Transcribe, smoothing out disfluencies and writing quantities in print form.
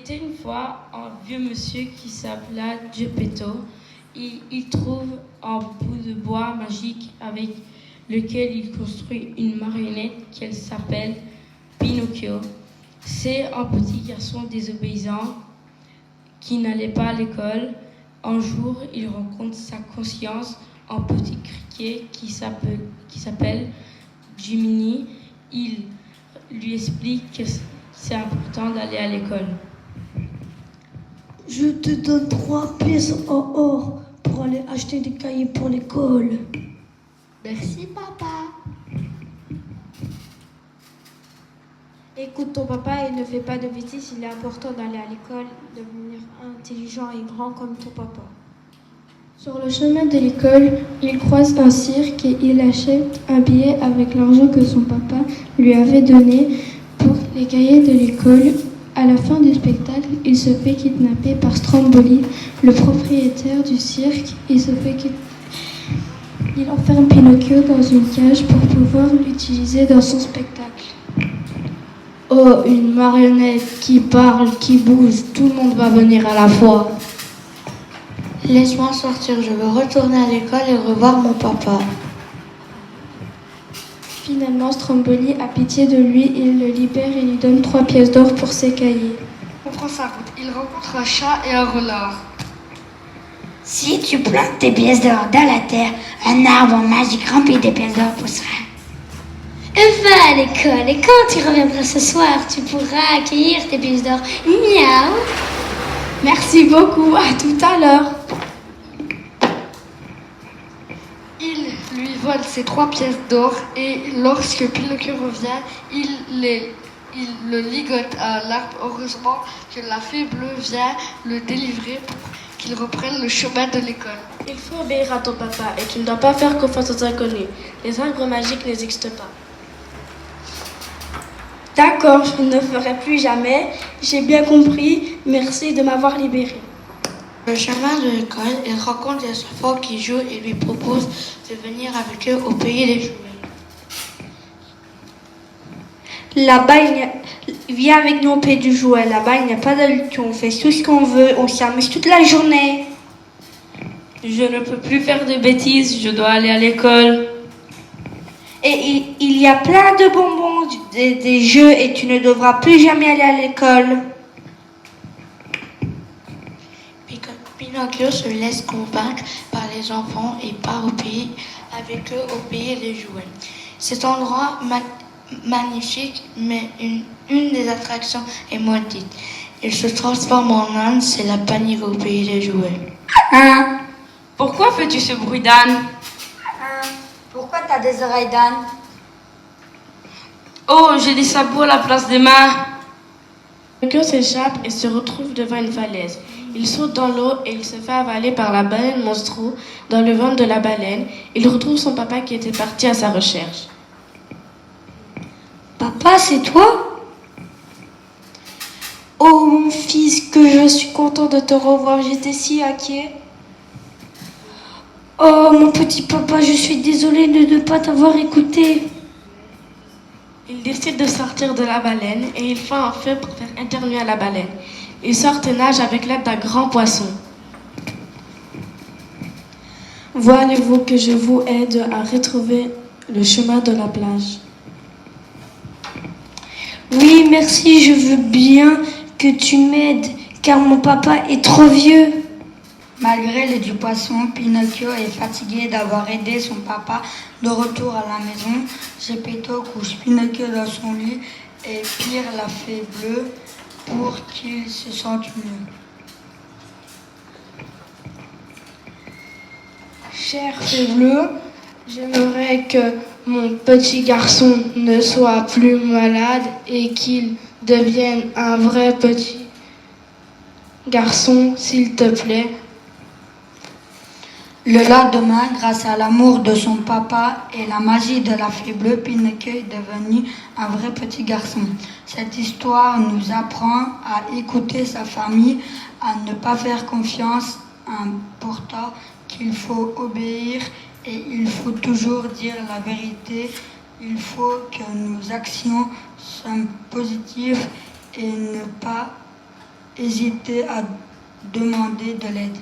était une fois un vieux monsieur qui s'appela Geppetto. Il trouve un bout de bois magique avec lequel il construit une marionnette qu'elle s'appelle Pinocchio. C'est un petit garçon désobéissant qui n'allait pas à l'école. Un jour, il rencontre sa conscience, un petit criquet qui s'appelle Jiminy. Il lui explique que c'est important d'aller à l'école. Je te donne 3 pièces en or pour aller acheter des cahiers pour l'école. Merci, papa. Écoute ton papa et ne fais pas de bêtises, il est important d'aller à l'école, devenir intelligent et grand comme ton papa. Sur le chemin de l'école, il croise un cirque et il achète un billet avec l'argent que son papa lui avait donné pour les cahiers de l'école. À la fin du spectacle, il se fait kidnapper par Stromboli, le propriétaire du cirque. Il enferme Pinocchio dans une cage pour pouvoir l'utiliser dans son spectacle. Oh, une marionnette qui parle, qui bouge, tout le monde va venir à la fois. Laisse-moi sortir, je veux retourner à l'école et revoir mon papa. Finalement, Stromboli a pitié de lui, il le libère et lui donne 3 pièces d'or pour ses cahiers. On prend sa route. Il rencontre un chat et un renard. Si tu plantes tes pièces d'or dans la terre, un arbre magique rempli de pièces d'or poussera. Va à l'école et quand tu reviendras ce soir, tu pourras accueillir tes pièces d'or. Miaou. Merci beaucoup, à tout à l'heure. Il lui vole ses 3 pièces d'or et lorsque Pinocchio revient, il le ligote à l'arbre. Heureusement que la fée bleue vient le délivrer pour qu'il reprenne le chemin de l'école. Il faut obéir à ton papa et tu ne dois pas faire confiance aux inconnus. Les arbres magiques n'existent pas. D'accord, je ne le ferai plus jamais. J'ai bien compris. Merci de m'avoir libéré. Le chemin de l'école, il rencontre des enfants qui jouent et lui propose de venir avec eux au pays des jouets. Là-bas, viens avec nous au pays du jouet. Là-bas, il n'y a pas d'adultes. On fait tout ce qu'on veut. On s'amuse toute la journée. Je ne peux plus faire de bêtises, je dois aller à l'école. Et il y a plein de bonbons, des jeux, et tu ne devras plus jamais aller à l'école. Pinocchio se laisse convaincre par les enfants et part avec eux au pays des jouets. Cet endroit magnifique, mais une des attractions est maudite. Il se transforme en âne, c'est la panique au pays des jouets. Pourquoi fais-tu ce bruit d'âne? Pourquoi t'as des oreilles d'âne? Oh, j'ai des sabots à la place des mains. Pinocchio s'échappe et se retrouve devant une falaise. Il saute dans l'eau et il se fait avaler par la baleine monstro dans le ventre de la baleine. Il retrouve son papa qui était parti à sa recherche. Papa, c'est toi? Oh mon fils, que je suis content de te revoir. J'étais si inquiet. Oh mon petit papa, je suis désolée de ne pas t'avoir écouté. Il décide de sortir de la baleine et il fait un feu pour faire éternuer la baleine. Il sort et nage avec l'aide d'un grand poisson. Voulez-vous que je vous aide à retrouver le chemin de la plage? Oui, merci, je veux bien que tu m'aides, car mon papa est trop vieux. Malgré l'aide du poisson, Pinocchio est fatigué d'avoir aidé son papa. De retour à la maison, Geppetto couche Pinocchio dans son lit et pire la fée bleue pour qu'il se sente mieux. Chère fée bleue, j'aimerais que mon petit garçon ne soit plus malade et qu'il devienne un vrai petit garçon, s'il te plaît. Le lendemain, grâce à l'amour de son papa et la magie de la fée bleue, Pinocchio est devenu un vrai petit garçon. Cette histoire nous apprend à écouter sa famille, à ne pas faire confiance, important qu'il faut obéir et il faut toujours dire la vérité. Il faut que nos actions soient positives et hésiter à demander de l'aide.